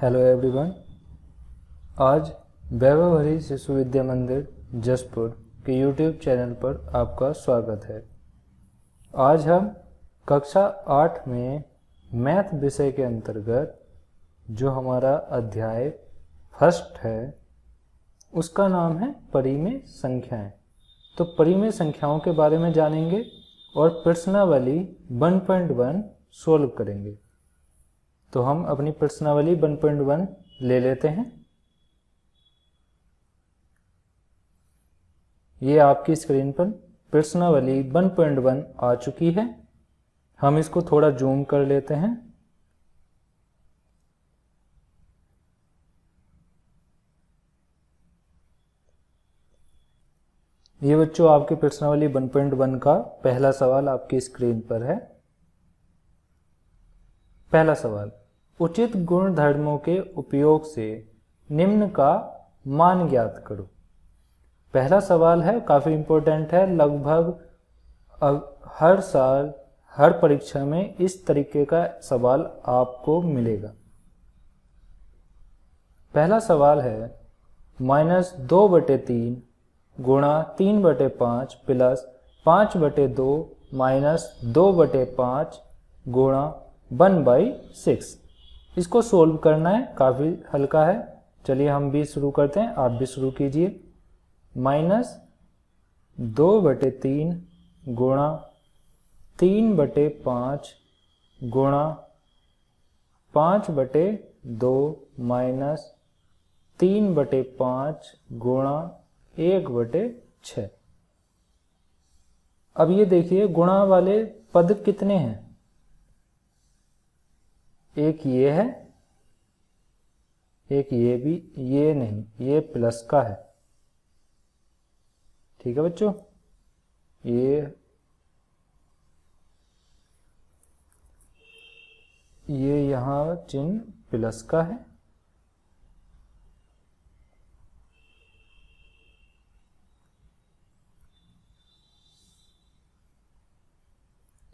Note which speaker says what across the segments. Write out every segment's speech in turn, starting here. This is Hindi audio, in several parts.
Speaker 1: Hello everyone. आज वैभव हरी शिशु विद्या मंदिर जसपुर के यूट्यूब चैनल पर आपका स्वागत है। आज हम कक्षा 8 में मैथ विषय के अंतर्गत जो हमारा अध्याय फर्स्ट है उसका नाम है परिमेय संख्याएं। तो परिमेय संख्याओं के बारे में जानेंगे और प्रश्नावली 1.1 सोल्व करेंगे। तो हम अपनी प्रश्नावली 1.1 ले लेते हैं। ये आपकी स्क्रीन पर प्रश्नावली 1.1 आ चुकी है। हम इसको थोड़ा जूम कर लेते हैं। ये बच्चों आपकी प्रश्नावली 1.1 का पहला सवाल आपकी स्क्रीन पर है। पहला सवाल, उचित गुणधर्मों के उपयोग से निम्न का मान ज्ञात करो। पहला सवाल है, काफी इंपॉर्टेंट है। लगभग हर साल हर परीक्षा में इस तरीके का सवाल आपको मिलेगा। पहला सवाल है -2/3 गुणा 3/5 प्लस 5/2 माइनस 2/5 गुणा 1/6। इसको सोल्व करना है, काफ़ी हल्का है। चलिए हम भी शुरू करते हैं, आप भी शुरू कीजिए। -2/3 गुणा 3/5 गुणा 5/2 माइनस 3/5 गुणा 1/6। अब ये देखिए गुणा वाले पद कितने हैं। एक ये है, एक ये भी, ये नहीं, ये प्लस का है। ठीक है बच्चों, ये यहां चिन्ह प्लस का है।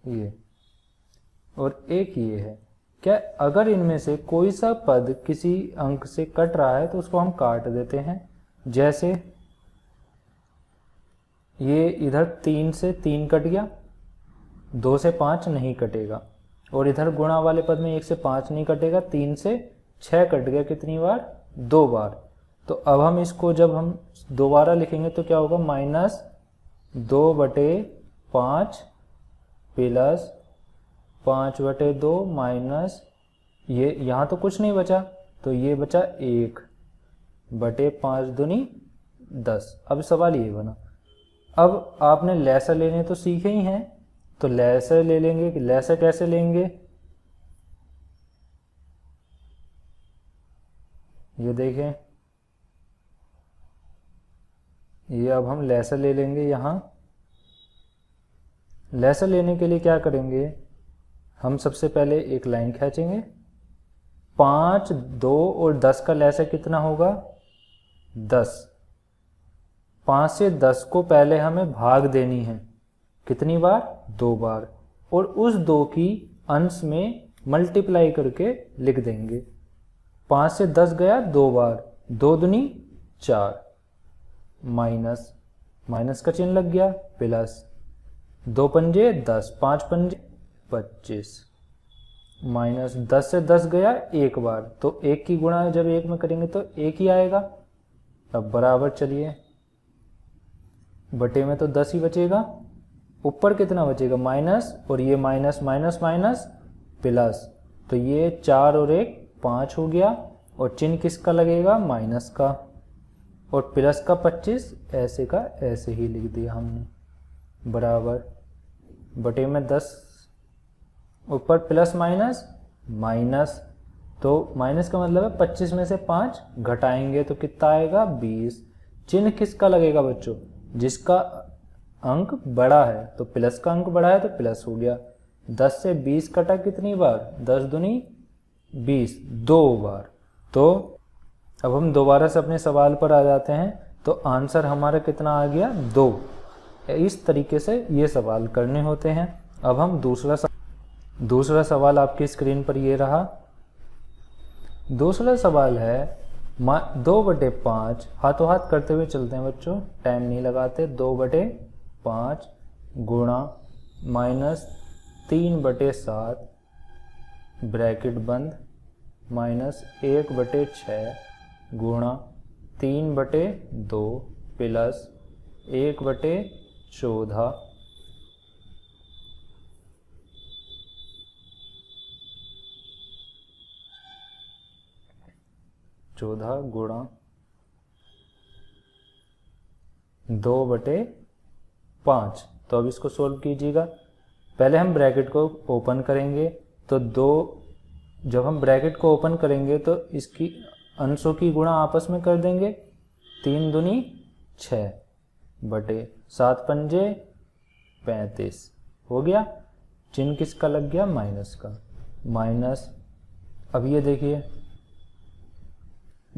Speaker 1: ये और एक ये है। क्या अगर इनमें से कोई सा पद किसी अंक से कट रहा है तो उसको हम काट देते हैं। जैसे ये इधर 3 से 3 कट गया, 2 से 5 नहीं कटेगा। और इधर गुणा वाले पद में 1 से 5 नहीं कटेगा, 3 से 6 कट गया। कितनी बार? 2 बार। तो अब हम इसको जब हम दोबारा लिखेंगे तो क्या होगा? -2/5 प्लस 5/2 माइनस ये यहाँ तो कुछ नहीं बचा, तो ये बचा 1/5 दूनी 10। अब सवाल ये बना, अब आपने लैसर लेने तो सीखे ही हैं, तो लैसर ले लेंगे। लैसर कैसे लेंगे? ये देखें, ये अब हम लैसर ले लेंगे। यहाँ लैसर लेने के लिए क्या करेंगे? हम सबसे पहले एक लाइन खींचेंगे। 5, 2 और 10 का लैसर कितना होगा? 10। 5 से 10 को पहले हमें भाग देनी है। कितनी बार? 2 बार। और उस 2 की अंश में मल्टीप्लाई करके लिख देंगे। 5 से 10 गया 2 बार, 2 दूनी 4 माइनस माइनस का चिन्ह लग गया प्लस 2 पंजे 10, 5 पंजे 25 माइनस 10 से 10 गया 1 बार, तो 1 की गुणा जब 1 में करेंगे तो 1 ही आएगा। अब बराबर, चलिए बटे में तो 10 ही बचेगा, ऊपर कितना बचेगा? माइनस, और ये माइनस माइनस माइनस प्लस, तो ये 4 और 1 5 हो गया। और चिन्ह किसका लगेगा? माइनस का। और प्लस का 25 ऐसे का ऐसे ही लिख दिया हमने, बराबर बटे में 10, ऊपर प्लस माइनस माइनस, तो माइनस का मतलब है 25 में से 5 घटाएंगे तो कितना आएगा? 20। चिन्ह किसका लगेगा बच्चों? जिसका अंक बड़ा है, तो प्लस का अंक बड़ा है तो प्लस हो गया। 10 से 20 कटा कितनी बार? 10 दूनी 20, 2 बार। तो अब हम दोबारा से अपने सवाल पर आ जाते हैं। तो आंसर हमारा कितना आ गया? 2। इस तरीके से ये सवाल करने होते हैं। अब हम दूसरा सवाल आपकी स्क्रीन पर ये रहा। दूसरा सवाल है 2/5, हाथों हाथ करते हुए चलते हैं बच्चों, टाइम नहीं लगाते। 2/5 गुणा -3/7 ब्रैकेट बंद माइनस 1/6 गुणा 3/2 प्लस 1/14 गुणा 2/5। तो अब इसको सोल्व कीजिएगा। पहले हम ब्रैकेट को ओपन करेंगे तो जब हम ब्रैकेट को ओपन करेंगे तो इसकी अंशों की गुणा आपस में कर देंगे। 3 दूनी 6 बटे 7 पंजे 35 हो गया। चिन्ह किसका लग गया? माइनस का। माइनस, अब ये देखिए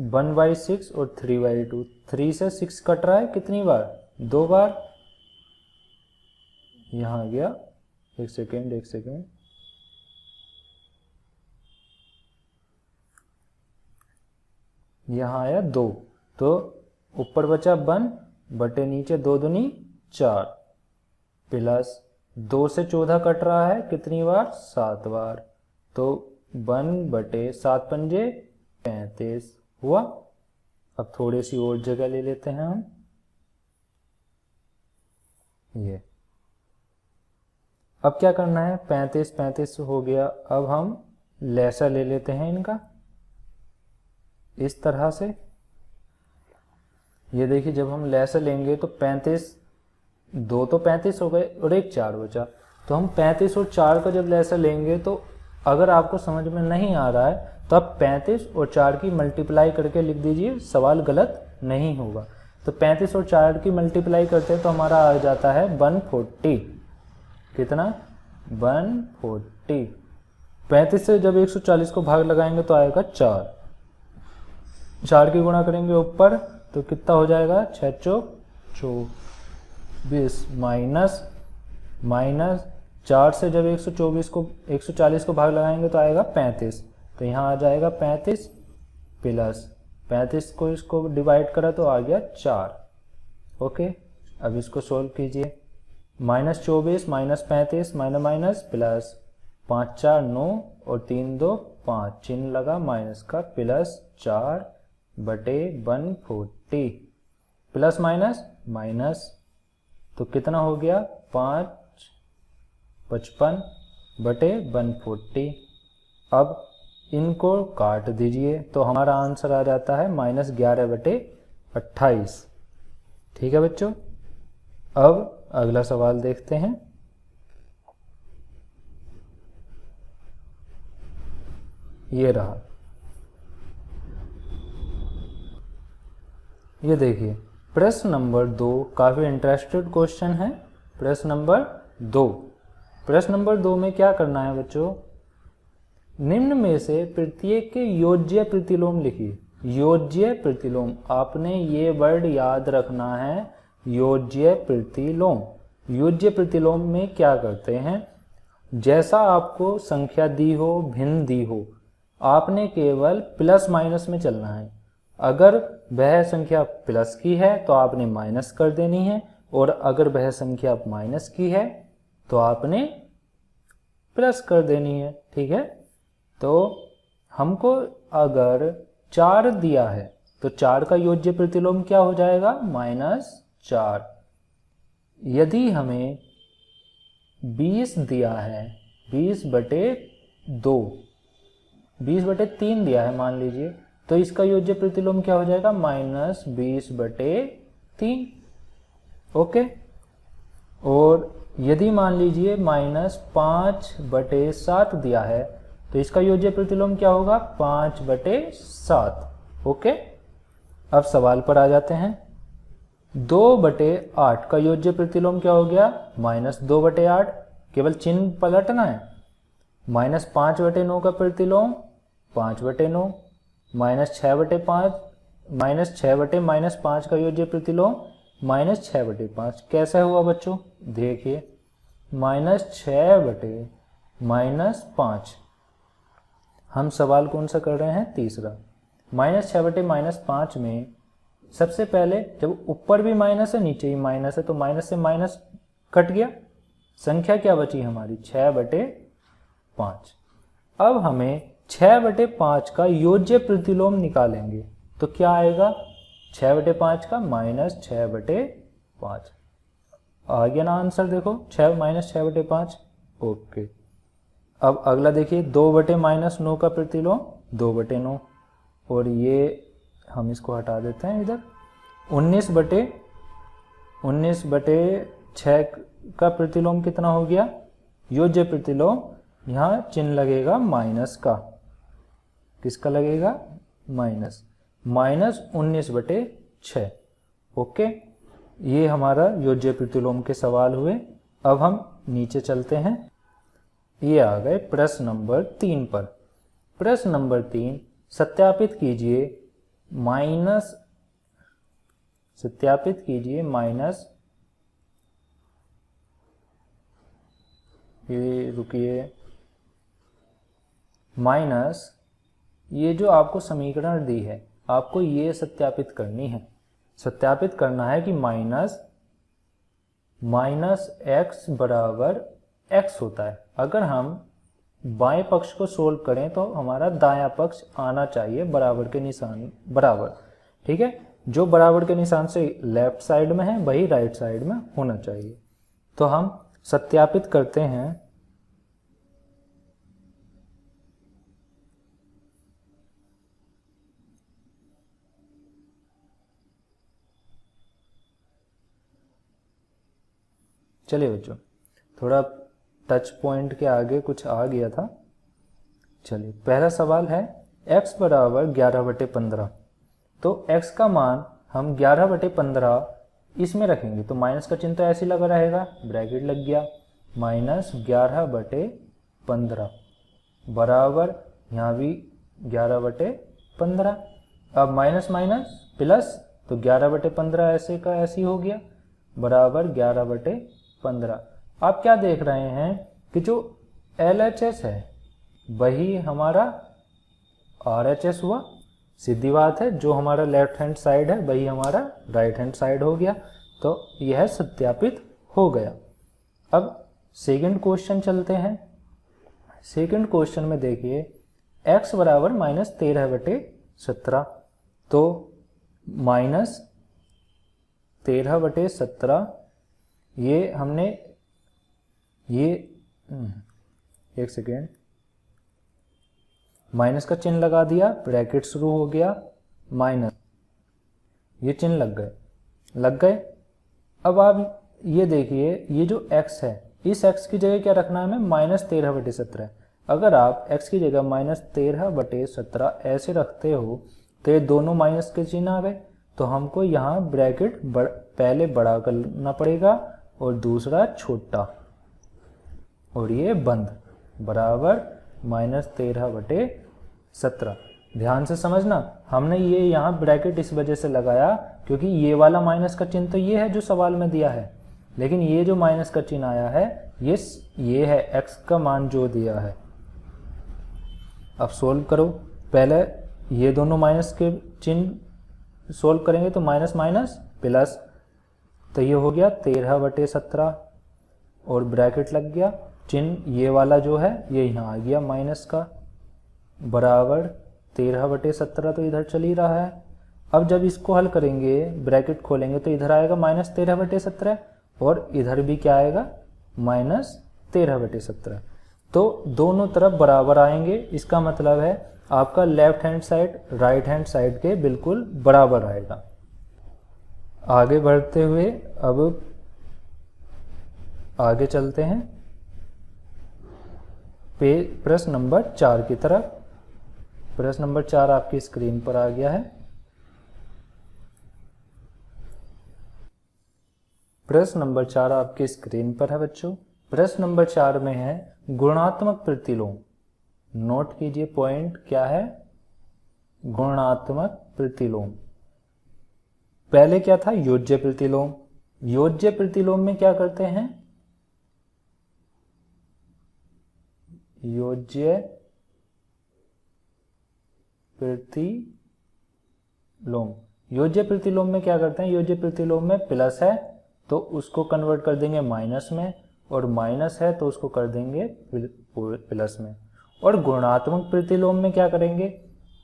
Speaker 1: 1/6 और 3/2, 3 से 6 कट रहा है कितनी बार? 2 बार। यहां आ गया, एक सेकेंड, यहां आया 2, तो ऊपर बचा 1 बटे नीचे 2 दूनी 4 प्लस 2 से 14 कट रहा है कितनी बार? 7 बार। तो 1 बटे 7 पंजे 35 हुआ। अब थोड़ी सी और जगह ले लेते हैं हम। ये अब क्या करना है? 35 हो गया। अब हम लैसा ले लेते हैं इनका इस तरह से। ये देखिए जब हम लैसा लेंगे तो 35, 2 तो 35 हो गए और एक 4 बचा। तो हम 35 और 4 का जब लैसा लेंगे तो अगर आपको समझ में नहीं आ रहा है तो आप 35 और 4 की मल्टीप्लाई करके लिख दीजिए, सवाल गलत नहीं होगा। तो 35 और 4 की मल्टीप्लाई करते हैं तो हमारा आ जाता है 140। कितना? 140। 35 से जब 140 को भाग लगाएंगे तो आएगा 4 की गुणा करेंगे ऊपर तो कितना हो जाएगा? 6 चौक 24 माइनस 4 से जब 140 को भाग लगाएंगे तो आएगा 35। तो यहाँ आ जाएगा 35 प्लस 35 को इसको डिवाइड करा तो आ गया 4। ओके, अब इसको सोल्व कीजिए। -24 -35 माइनस प्लस 5 4 9 और 3 2 5, चिन्ह लगा माइनस का, प्लस 4 बटे 140 प्लस माइनस तो कितना हो गया? 55 बटे 140। अब इनको काट दीजिए तो हमारा आंसर आ जाता है -11 बटे 28। ठीक है बच्चों, अब अगला सवाल देखते हैं। ये रहा, ये देखिए प्रश्न नंबर 2 काफी इंटरेस्टेड क्वेश्चन है। प्रश्न नंबर 2 में क्या करना है बच्चों? निम्न में से प्रत्येक के योज्य प्रतिलोम लिखिए। योज्य प्रतिलोम, आपने ये वर्ड याद रखना है, योज्य प्रतिलोम। योज्य प्रतिलोम में क्या करते हैं? जैसा आपको संख्या दी हो, भिन्न दी हो, आपने केवल प्लस माइनस में चलना है। अगर वह संख्या प्लस की है तो आपने माइनस कर देनी है, और अगर वह संख्या माइनस की है तो आपने प्लस कर देनी है। ठीक है, तो हमको अगर 4 दिया है तो 4 का योज्य प्रतिलोम क्या हो जाएगा? -4। यदि हमें 20 दिया है, 20/2, 20/3 दिया है मान लीजिए, तो इसका योज्य प्रतिलोम क्या हो जाएगा? -20/3। ओके, और यदि मान लीजिए -5/7 दिया है तो इसका योज्य प्रतिलोम क्या होगा? 5/7। ओके, अब सवाल पर आ जाते हैं। 2/8 का योज्य प्रतिलोम क्या हो गया? -2/8। केवल चिन्ह पलटना है। -5/9 का प्रतिलोम 5/9, -6/5, -6/-5 का योज्य प्रतिलोम -6/5। कैसा हुआ बच्चों? देखिए -6/-5 हम सवाल कौन सा कर रहे हैं, तीसरा। -6/-5 में सबसे पहले जब ऊपर भी माइनस है नीचे ही माइनस है तो माइनस से माइनस कट गया, संख्या क्या बची हमारी 6/5। अब हमें 6/5 का योज्य प्रतिलोम निकालेंगे तो क्या आएगा, 6/5 का -6/5 आ गया ना आंसर, देखो 6 -6/5। ओके, अब अगला देखिए 2/-9 का प्रतिलोम 2/9, और ये हम इसको हटा देते हैं इधर। 19/6 का प्रतिलोम कितना हो गया, योज्य प्रतिलोम, यहाँ चिन्ह लगेगा माइनस का, किसका लगेगा, -19/6। ओके, ये हमारा योज्य प्रतिलोम के सवाल हुए। अब हम नीचे चलते हैं, ये आ गए प्रश्न नंबर 3 पर। प्रश्न नंबर 3, सत्यापित कीजिए माइनस ये जो आपको समीकरण दी है, आपको ये सत्यापित करनी है। सत्यापित करना है कि माइनस एक्स बराबर एक्स होता है। अगर हम बाएं पक्ष को सोल्व करें तो हमारा दायां पक्ष आना चाहिए बराबर के निशान बराबर, ठीक है। जो बराबर के निशान से लेफ्ट साइड में है वही राइट साइड में होना चाहिए। तो हम सत्यापित करते हैं। चलिए बच्चों, थोड़ा टच पॉइंट के आगे कुछ आ गया था। चलिए, पहला सवाल है x बराबर 11/15। तो x का मान हम 11/15 इसमें रखेंगे तो माइनस का चिन्ह तो ऐसे लगा रहेगा, ब्रैकेट लग गया, -11/15 बराबर यहाँ भी 11/15। अब माइनस माइनस प्लस तो 11/15 ऐसे का ऐसे हो गया, बराबर 11/15। आप क्या देख रहे हैं कि जो LHS है वही हमारा RHS हुआ, सीधी बात है। जो हमारा लेफ्ट हैंड साइड है वही हमारा राइट हैंड साइड हो गया, तो यह सत्यापित हो गया। अब सेकंड क्वेश्चन चलते हैं। सेकंड क्वेश्चन में देखिए x बराबर -13/17। तो -13/17 ये हमने एक सेकेंड, माइनस का चिन्ह लगा दिया, ब्रैकेट शुरू हो गया, माइनस, ये चिन्ह लग गए। अब आप ये देखिए, ये जो x है इस x की जगह क्या रखना है हमें, -13/17। अगर आप x की जगह -13/17 ऐसे रखते हो तो ये दोनों माइनस के चिन्ह आ गए, तो हमको यहाँ ब्रैकेट पहले बड़ा करना पड़ेगा और दूसरा छोटा, और ये बंद, बराबर -13/17। ध्यान से समझना, हमने ये यहाँ ब्रैकेट इस वजह से लगाया क्योंकि ये वाला माइनस का चिन्ह तो ये है जो सवाल में दिया है, लेकिन ये जो माइनस का चिन्ह आया है ये है x का मान जो दिया है। अब सोल्व करो, पहले ये दोनों माइनस के चिन्ह सोल्व करेंगे तो माइनस माइनस प्लस, तो ये हो गया 13/17 और ब्रैकेट लग गया, चिन्ह ये वाला जो है ये यहाँ आ गया माइनस का, बराबर 13/17 तो इधर चल ही रहा है। अब जब इसको हल करेंगे ब्रैकेट खोलेंगे तो इधर आएगा -13/17 और इधर भी क्या आएगा -13/17। तो दोनों तरफ बराबर आएंगे, इसका मतलब है आपका left hand side right hand side के बिल्कुल बराबर आएगा। आगे बढ़ते हुए अब आगे चलते हैं प्रश्न नंबर 4 की तरफ। प्रश्न नंबर 4 आपकी स्क्रीन पर आ गया है। प्रश्न नंबर 4 आपकी स्क्रीन पर है बच्चों। प्रश्न नंबर 4 में है गुणात्मक प्रतिलोम। नोट कीजिए पॉइंट क्या है, गुणात्मक प्रतिलोम। पहले क्या था, योज्य प्रतिलोम। योज्य प्रतिलोम में क्या करते हैं, योज्य प्रतिलोम। योज्य प्रतिलोम में क्या करते हैं, योज्य प्रतिलोम में प्लस है तो उसको कन्वर्ट कर देंगे माइनस में, और माइनस है तो उसको कर देंगे प्लस में। और गुणात्मक प्रतिलोम में क्या करेंगे,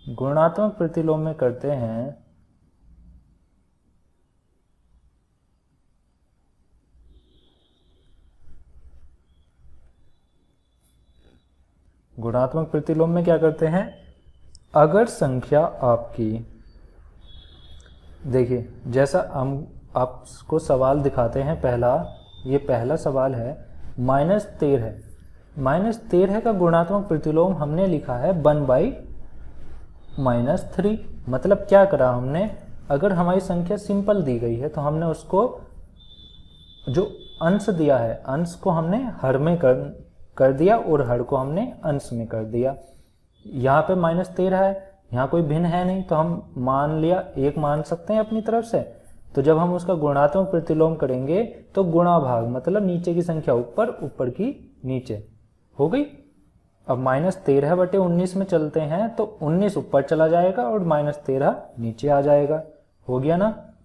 Speaker 1: गुणात्मक प्रतिलोम में करते हैं गुणात्मक प्रतिलोम में क्या करते हैं, अगर संख्या आपकी, देखिए जैसा हम आपको सवाल दिखाते हैं, पहला ये पहला सवाल है -13 है, -13 का गुणात्मक प्रतिलोम हमने लिखा है 1/-3। मतलब क्या करा हमने, अगर हमारी संख्या सिंपल दी गई है तो हमने उसको जो अंश दिया है, अंश को हमने हर में कर दिया और हर को हमने अंश में कर दिया। यहाँ पे -13 है, यहाँ कोई भिन्न है नहीं तो हम मान लिया 1 मान सकते हैं अपनी तरफ से। तो जब हम उसका गुणात्मक प्रतिलोम करेंगे तो गुणा भाग, मतलब नीचे की संख्या ऊपर, ऊपर की नीचे हो गई। अब -13/19 में चलते हैं तो 19 ऊपर चला जाएगा और -13 नीचे आ जाएगा, हो गया ना।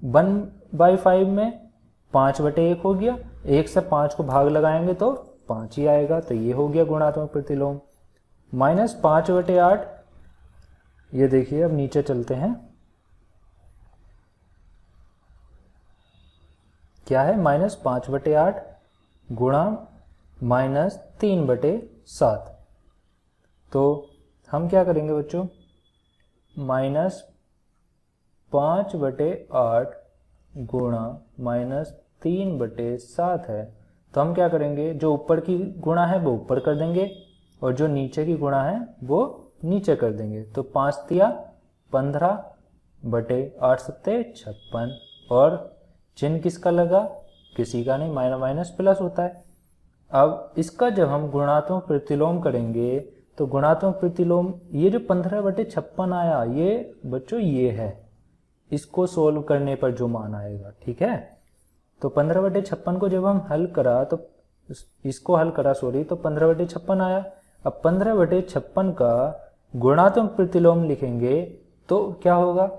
Speaker 1: 1/5 में 5/1 हो गया, 1 से 5 को भाग लगाएंगे तो 5 ही आएगा, तो ये हो गया गुणात्मक प्रतिलोम। -5/8, ये देखिए अब नीचे चलते हैं, क्या है, -5/8 गुणा -3/7। तो हम क्या करेंगे बच्चों, -5/8 गुणा -3/7 है, तो हम क्या करेंगे, जो ऊपर की गुणा है वो ऊपर कर देंगे और जो नीचे की गुणा है वो नीचे कर देंगे। तो 5 तिया 15/8 सत्ते 56, और चिन्ह किसका लगा, किसी का नहीं, माइनस प्लस होता है। अब इसका जब हम गुणात्मक प्रतिलोम करेंगे तो गुणात्मक प्रतिलोम, ये जो 15/56 आया, ये बच्चों ये है, इसको सोल्व करने पर जो मान आएगा, ठीक है। तो 15/56 को जब हम हल करा तो इसको हल करा तो 15/56 आया। अब 15/56 का गुणात्मक प्रतिलोम लिखेंगे तो क्या होगा,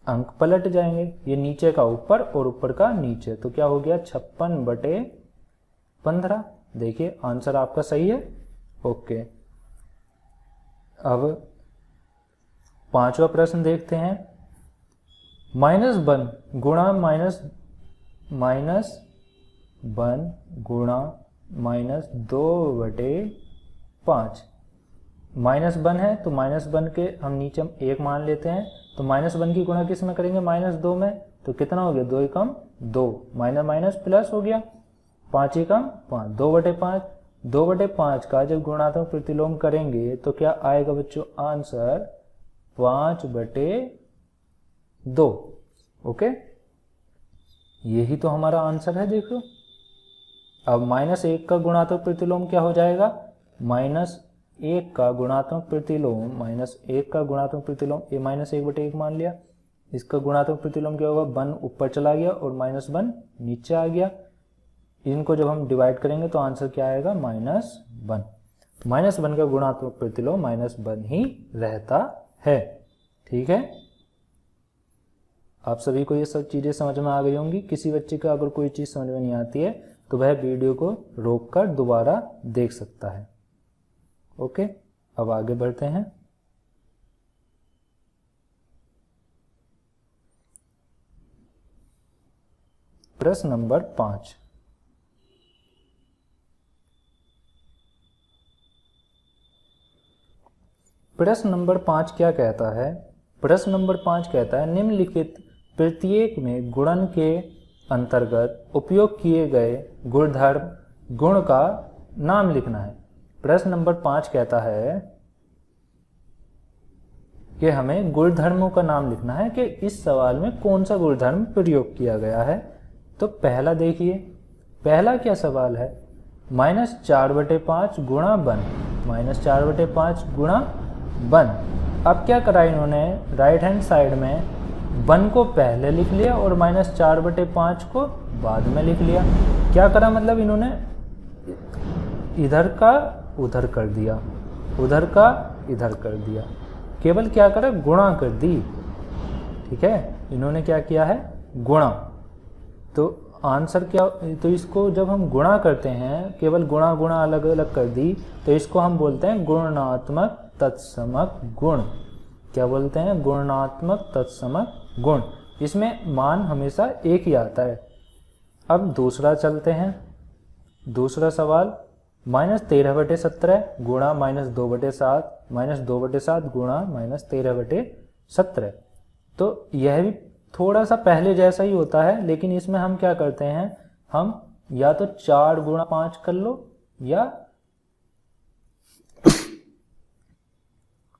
Speaker 1: अंक पलट जाएंगे, ये नीचे का ऊपर और ऊपर का नीचे, तो क्या हो गया 56/15। देखिए आंसर आपका सही है, ओके। अब 5वां प्रश्न देखते हैं, -1 गुणा -1 गुणा -2/5। -1 है तो -1 के हम नीचे 1 मान लेते हैं, तो -1 की गुणा किस में करेंगे, -2 में, तो कितना हो गया, 2 एकम 2, माइनस प्लस हो गया, 5 एकम 5, 2/5। 2/5 का जब गुणात्मक प्रतिलोम करेंगे तो क्या आएगा बच्चों, आंसर 5/2, ओके। यही तो हमारा आंसर है, देखो। अब -1 का गुणात्मक प्रतिलोम क्या हो जाएगा, -1 का गुणात्मक प्रतिलोम, -1 का गुणात्मक प्रतिलोम, ये -1/1 मान लिया, इसका गुणात्मक प्रतिलोम क्या होगा, 1 ऊपर चला गया और -1 नीचे आ गया। इनको जब हम डिवाइड करेंगे तो आंसर क्या आएगा, -1। -1 का गुणात्मक प्रतिलोम -1 ही रहता है, ठीक है। आप सभी को ये सब चीज़ें समझ में आ गई होंगी। किसी बच्चे का अगर कोई चीज़ समझ में नहीं आती है तो वह वीडियो को रोककर दोबारा देख सकता है, ओके। अब आगे बढ़ते हैं। प्रश्न नंबर 5। प्रश्न नंबर 5 क्या कहता है, प्रश्न नंबर 5 कहता है, निम्नलिखित प्रत्येक में गुणन के अंतर्गत उपयोग किए गए गुणधर्म गुण का नाम लिखना है। प्रश्न नंबर 5 कहता है कि हमें गुणधर्मों का नाम लिखना है कि इस सवाल में कौन सा गुणधर्म प्रयोग किया गया है। तो पहला देखिए, पहला क्या सवाल है, -4/5 गुणा 1, -4/5 गुणा 1। अब क्या करा इन्होंने, राइट हैंड साइड में 1 को पहले लिख लिया और -4/5 को बाद में लिख लिया। क्या करा, मतलब इन्होंने इधर का उधर कर दिया, उधर का इधर कर दिया। केवल क्या करा, गुणा कर दी। ठीक है, इन्होंने क्या किया है, गुणा। तो आंसर क्या, तो इसको जब हम गुणा करते हैं, केवल गुणा गुणा अलग अलग कर दी, तो इसको हम बोलते हैं गुणात्मक तत्समक गुण। क्या बोलते हैं, गुणात्मक तत्समक गुण। इसमें मान हमेशा एक ही आता है। अब दूसरा चलते हैं, दूसरा सवाल, -13/17 गुणा -2/7 -2/7 गुणा -13/17। तो यह भी थोड़ा सा पहले जैसा ही होता है, लेकिन इसमें हम क्या करते हैं, हम या तो 4 गुणा 5 कर लो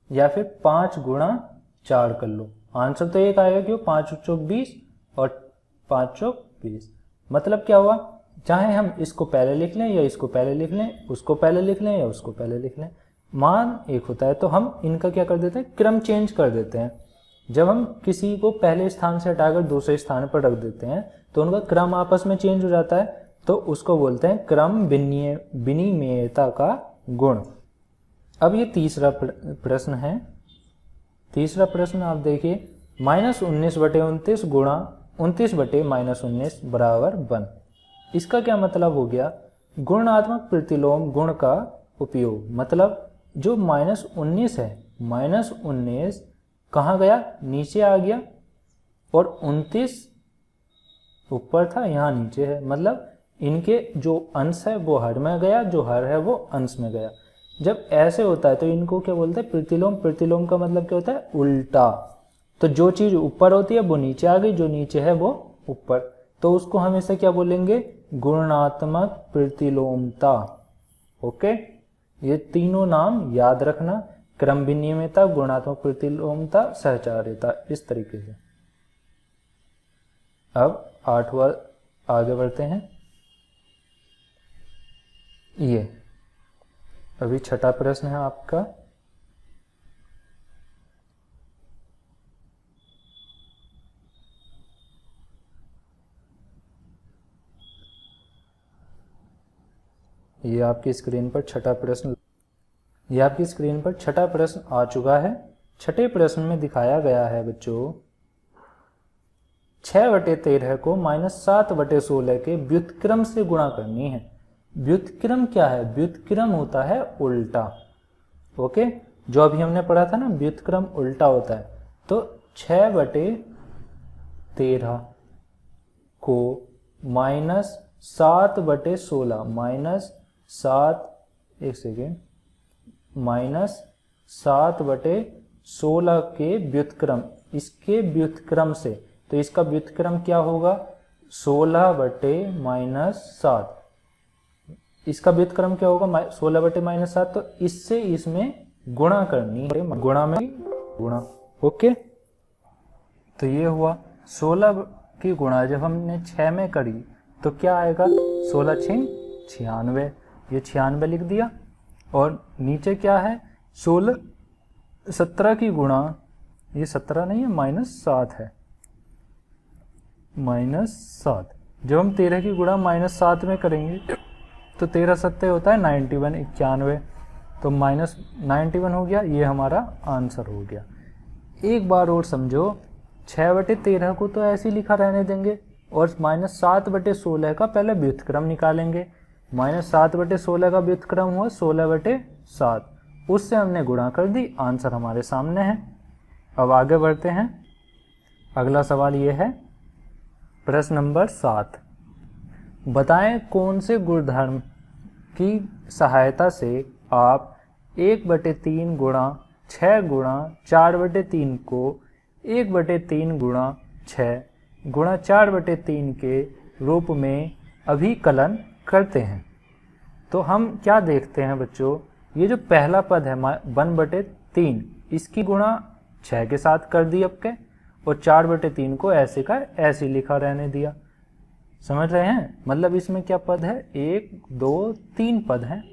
Speaker 1: या फिर 5 गुणा 4 कर लो। आंसर तो एक आएगा, क्यों, 5 चौक 20 और 5 चौक 20। मतलब क्या हुआ, चाहे हम इसको पहले लिख लें या इसको पहले लिख लें, उसको पहले लिख लें या उसको पहले लिख लें, मान एक होता है। तो हम इनका क्या कर देते हैं, क्रम चेंज कर देते हैं। जब हम किसी को पहले स्थान से हटाकर दूसरे स्थान पर रख देते हैं तो उनका क्रम आपस में चेंज हो जाता है, तो उसको बोलते हैं क्रम विनिमेयता का गुण। अब ये तीसरा प्रश्न है। तीसरा प्रश्न आप देखिए, -19/29 गुणा 29/-19 बराबर 1। इसका क्या मतलब हो गया, गुणात्मक प्रतिलोम गुण का उपयोग। मतलब जो -19 है, -19 कहाँ गया, नीचे आ गया, और 29 ऊपर था, यहाँ नीचे है। मतलब इनके जो अंश है वो हर में गया, जो हर है वो अंश में गया। जब ऐसे होता है तो इनको क्या बोलते हैं, प्रतिलोम। प्रतिलोम का मतलब क्या होता है, उल्टा। तो जो चीज ऊपर होती है वो नीचे आ गई, जो नीचे है वो ऊपर, तो उसको हमेशा क्या बोलेंगे, गुणात्मक प्रतिलोमता। ओके, ये तीनों नाम याद रखना, क्रम विनिमेयता, गुणात्मक प्रतिलोमता, सहचार्यता, इस तरीके से। अब 8वां आगे बढ़ते हैं। ये अभी छठा प्रश्न है आपका। ये आपकी स्क्रीन पर छठा प्रश्न, ये आपकी स्क्रीन पर छठा प्रश्न आ चुका है। छठे प्रश्न में दिखाया गया है बच्चों, 6/13 को -7/16 के व्युत्क्रम से गुणा करनी है। व्युत्क्रम क्या है, व्युत्क्रम होता है उल्टा। ओके, जो अभी हमने पढ़ा था ना, व्युत्क्रम उल्टा होता है। तो 6/13 को -7/16 -7/16 के व्युत्क्रम, इसके व्युत्क्रम से, तो इसका व्युत्क्रम क्या होगा, 16/-7। इसका व्युत्क्रम क्या होगा, 16/-7। तो इससे इसमें गुणा करनी है, गुणा में गुणा। ओके, तो ये हुआ 16 की गुणा जब हमने 6 में करी तो क्या आएगा, 16 6 96, ये 96 लिख दिया। और नीचे क्या है, 17 की गुणा, ये 17 नहीं है, -7 है, -7। जब हम 13 की गुणा -7 में करेंगे तो 13 7 होता है 91, 91, तो -91 हो गया, ये हमारा आंसर हो गया। एक बार और समझो, 6/13 को तो ऐसे ही लिखा रहने देंगे और -7/16 का पहले व्युत्क्रम निकालेंगे। -7/16 का व्युत्क्रम हुआ 16/7, उससे हमने गुणा कर दी, आंसर हमारे सामने है। अब आगे बढ़ते हैं। अगला सवाल ये है, प्रश्न नंबर 7, बताएं कौन से गुणधर्म की सहायता से आप 1/3 गुणा 6 गुणा 4/3 को 1/3 गुणा 6 गुणा 4/3 के रूप में अभिकलन करते हैं। तो हम क्या देखते हैं बच्चों, ये जो पहला पद है 1/3, इसकी गुणा 6 के साथ कर दी आपके, और 4/3 को ऐसे का ऐसे लिखा रहने दिया। समझ रहे हैं, मतलब इसमें क्या पद है, 1 2 3 पद हैं,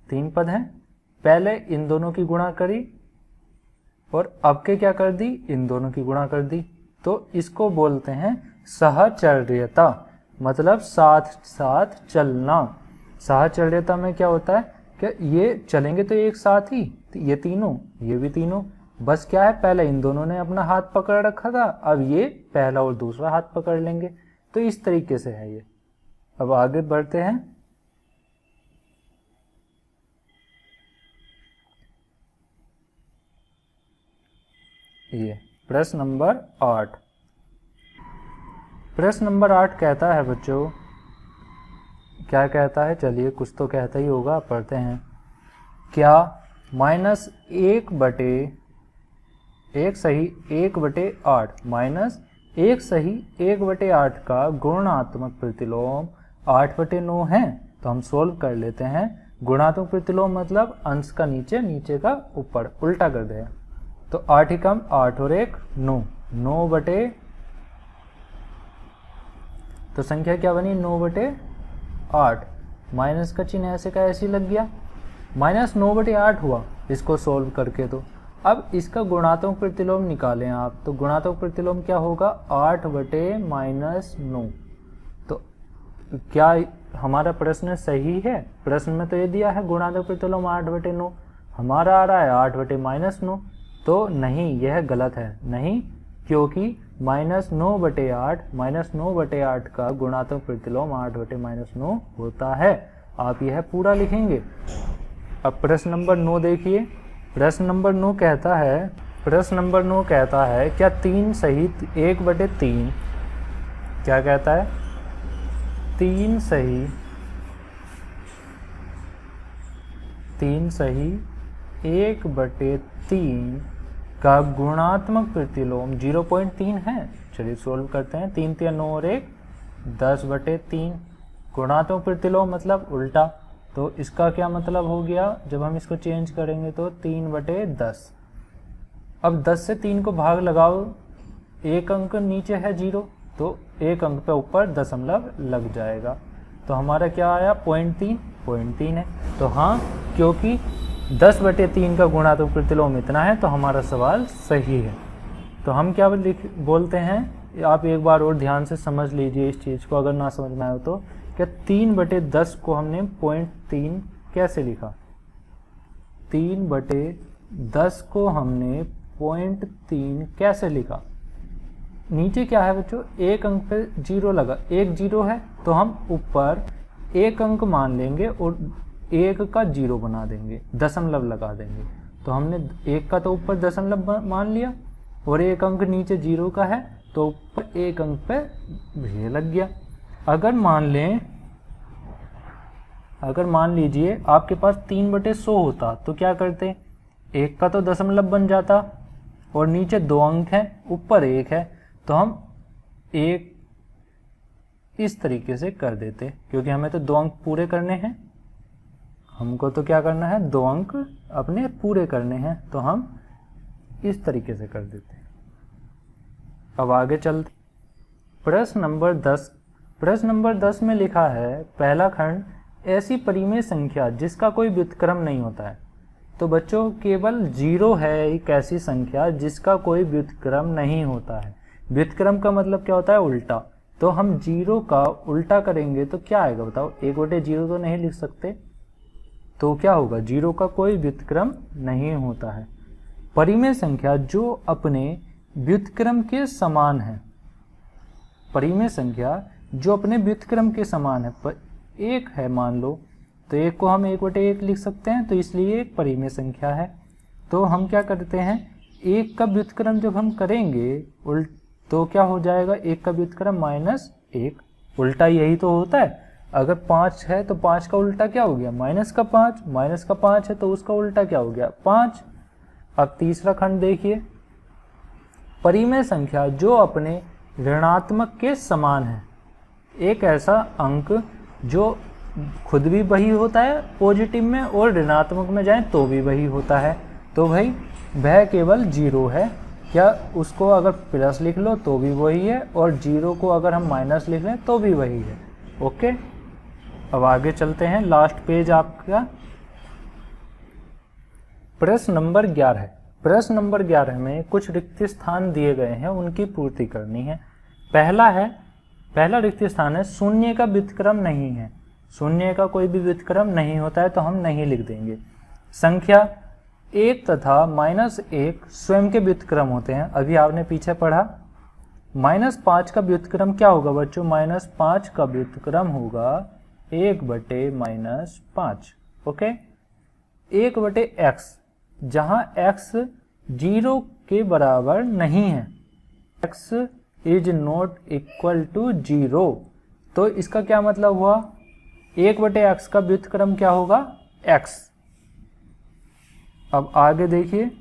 Speaker 1: 3 पद हैं। पहले इन दोनों की गुणा करी और अब के क्या कर दी, इन दोनों की गुणा कर दी। तो इसको बोलते हैं सहचर्यता, मतलब साथ साथ चलना। सहचर्यता में क्या होता है, क्या ये चलेंगे तो एक साथ ही, ये तीनों, ये भी तीनों, बस क्या है पहले इन दोनों ने अपना हाथ पकड़ रखा था, अब ये पहला और दूसरा हाथ पकड़ लेंगे। तो इस तरीके से है ये। अब आगे बढ़ते हैं। ये प्रश्न नंबर 8। प्रश्न नंबर 8 कहता है बच्चों, क्या कहता है, चलिए कुछ तो कहता ही होगा, पढ़ते हैं। क्या -1/1-8 माइनस 1/8 का गुणात्मक प्रतिलोम 8/9 है? तो हम सोल्व कर लेते हैं। गुणात्मक प्रतिलोम मतलब अंश का नीचे, नीचे का ऊपर, उल्टा कर दे। तो 8 ही कम 8 और 1 9, 9 तो संख्या क्या बनी 9/8। माइनस का चिन्ह ऐसे का ऐसे लग गया, -9/8 हुआ इसको सोल्व करके। तो अब इसका गुणात्मक प्रतिलोम निकालें आप, तो गुणात्मक प्रतिलोम क्या होगा 8/-9। तो क्या हमारा प्रश्न सही है? प्रश्न में तो ये दिया है गुणात्मक प्रतिलोम 8/9, हमारा आ रहा है 8/-9। तो नहीं, यह गलत है, नहीं, क्योंकि -9/8 का गुणात्मक प्रतिलोम 8/-9 होता है। आप यह पूरा लिखेंगे। अब प्रश्न नंबर 9 देखिए। प्रश्न नंबर 9 कहता है क्या 3 सहित 1/3, क्या कहता है 3 सही 1/3 का गुणात्मक प्रतिलोम 0.3 है। चलिए सोल्व करते हैं। 3 3 9 और 1 10/3। गुणात्मक प्रतिलोम मतलब उल्टा, तो इसका क्या मतलब हो गया, जब हम इसको चेंज करेंगे तो 3/10। अब 10 से 3 को भाग लगाओ, एक अंक नीचे है 0, तो एक अंक पे ऊपर दशमलव लग जाएगा। तो हमारा क्या आया 0.3 है। तो हाँ, क्योंकि 10/3 का गुणात्मक प्रतिलोम इतना है, तो हमारा सवाल सही है। तो हम क्या बोलते हैं, आप एक बार और ध्यान से समझ लीजिए इस चीज़ को, अगर ना समझ में आए तो। क्या 3/10 को हमने 0.3 कैसे लिखा? 3/10 को हमने 0.3 कैसे लिखा? नीचे क्या है बच्चों, एक अंक पे 0 लगा, एक 0 है, तो हम ऊपर एक अंक मान लेंगे और 1 का 0 बना देंगे, दशमलव लगा देंगे। तो हमने 1 का तो ऊपर दशमलव मान लिया और एक अंक नीचे 0 का है, तो ऊपर एक अंक पे भी लग गया। अगर मान लीजिए आपके पास 3/100 होता, तो क्या करते, 1 का तो दशमलव बन जाता और नीचे 2 अंक हैं, ऊपर 1 है, तो हम 1 इस तरीके से कर देते, क्योंकि हमें तो 2 अंक पूरे करने हैं, हमको तो क्या करना है 2 अंक अपने पूरे करने हैं, तो हम इस तरीके से कर देते हैं। अब आगे चलते। प्रश्न नंबर 10 में लिखा है, पहला खंड, ऐसी परिमेय संख्या जिसका कोई व्युत्क्रम नहीं होता है। तो बच्चों केवल 0 है एक ऐसी संख्या जिसका कोई व्युत्क्रम नहीं होता है। व्युत्क्रम का मतलब क्या होता है, उल्टा। तो हम 0 का उल्टा करेंगे तो क्या आएगा बताओ, 1/0 तो नहीं लिख सकते, तो क्या होगा 0 का कोई व्युत्क्रम नहीं होता है। परिमेय संख्या जो अपने व्युत्क्रम के समान है, परिमेय संख्या जो अपने व्युत्क्रम के समान है, एक है मान लो, तो एक को हम 1/1 लिख सकते हैं, तो इसलिए एक परिमेय संख्या है। तो हम क्या करते हैं, एक का व्युत्क्रम जब हम करेंगे तो क्या हो जाएगा, एक का व्युत्क्रम -1, उल्टा यही तो होता है। अगर 5 है तो 5 का उल्टा क्या हो गया, -5, -5 है तो उसका उल्टा क्या हो गया 5। अब तीसरा खंड देखिए, परिमेय संख्या जो अपने ऋणात्मक के समान है। एक ऐसा अंक जो खुद भी वही होता है पॉजिटिव में और ऋणात्मक में जाए तो भी वही होता है, तो भाई वह केवल 0 है। क्या उसको अगर प्लस लिख लो तो भी वही है, और 0 को अगर हम माइनस लिख लें तो भी वही है। ओके, अब आगे चलते हैं। लास्ट पेज आपका प्रश्न नंबर 11 है। प्रश्न नंबर 11 में कुछ रिक्त स्थान दिए गए हैं, उनकी पूर्ति करनी है। पहला रिक्त स्थान है, शून्य का व्युत्क्रम नहीं है। शून्य का कोई भी व्युत्क्रम नहीं होता है तो हम नहीं लिख देंगे। संख्या 1 तथा -1 स्वयं के व्युत्क्रम होते हैं, अभी आपने पीछे पढ़ा। -5 का व्युत्क्रम क्या होगा बच्चों? -5 का व्युत्क्रम होगा 1/-5। ओके, 1/x, जहां x 0 के बराबर नहीं है, x is not equal to 0, तो इसका क्या मतलब हुआ? 1/x का व्युत्क्रम क्या होगा? x। अब आगे देखिए,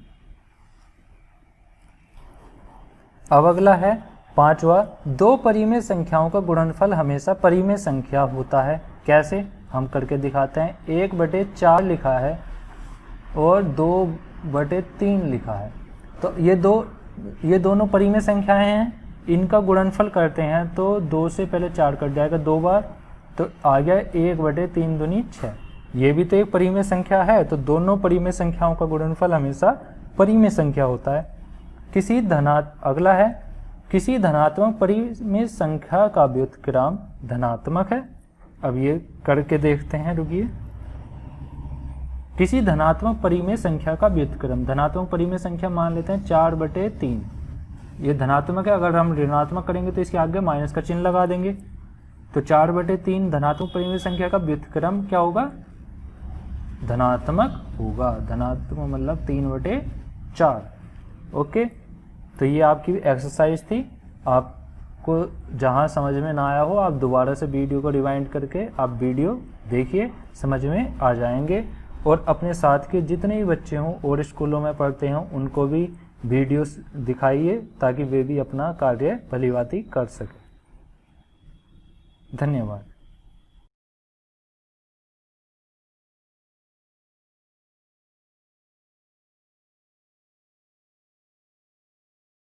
Speaker 1: अब अगला है 5वां, दो परिमेय संख्याओं का गुणनफल हमेशा परिमेय संख्या होता है। कैसे? हम करके दिखाते हैं। 1/4 लिखा है और 2/3 लिखा है, तो ये दोनों परिमेय संख्याएं हैं, इनका गुणनफल करते हैं तो 2 से पहले 4 कट जाएगा 2 बार, तो आ गया 1/3 दूनी 6। ये भी तो एक परिमेय संख्या है, तो दोनों परिमेय संख्याओं का गुणनफल हमेशा परिमेय संख्या होता है। अगला है, किसी धनात्मक परिमेय संख्या का व्युत्क्रम धनात्मक है। अब ये करके देखते हैं, रुकिए। किसी धनात्मक परिमेय संख्या का व्युत्क्रम, धनात्मक परिमेय संख्या मान लेते हैं 4/3, ये धनात्मक है, अगर हम ऋणात्मक करेंगे तो इसके आगे माइनस का चिन्ह लगा देंगे, तो 4/3 धनात्मक परिमेय संख्या का व्युत्क्रम क्या होगा? धनात्मक होगा। धनात्मक मतलब 3/4। ओके, तो ये आपकी एक्सरसाइज थी। आपको जहाँ समझ में ना आया हो, आप दोबारा से वीडियो को रिवाइंड करके आप वीडियो देखिए, समझ में आ जाएंगे। और अपने साथ के जितने भी बच्चे हों और स्कूलों में पढ़ते हों, उनको भी वीडियोस दिखाइए ताकि वे भी अपना कार्य भलीभांति कर सकें। धन्यवाद।